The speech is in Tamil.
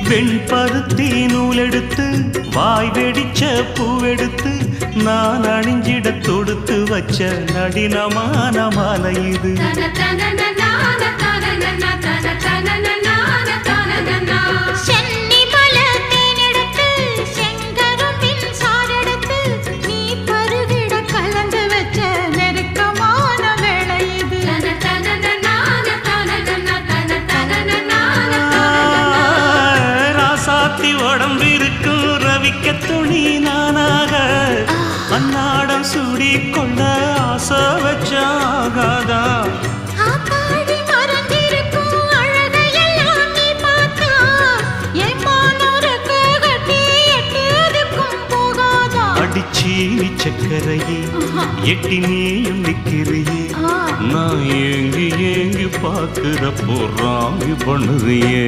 வெண்பருத்தி நூலெடுத்து வாய் வெடிச்ச பூவெடுத்து நான் அணிஞ்சிட தொடுத்து வச்ச நடினமான மாலை இது. உடம்பிருக்கும் ரவிக்க துணி நானாக அன்னாடம் சூடி கொள்ள ஆசை வச்சாகாதா. அடிச்சி சக்கரையே எட்டி நீயும் நிக்கிறியே நான் ஏங்கி ஏங்கி பார்க்கிறப்போ ராமி பண்ணுறியே.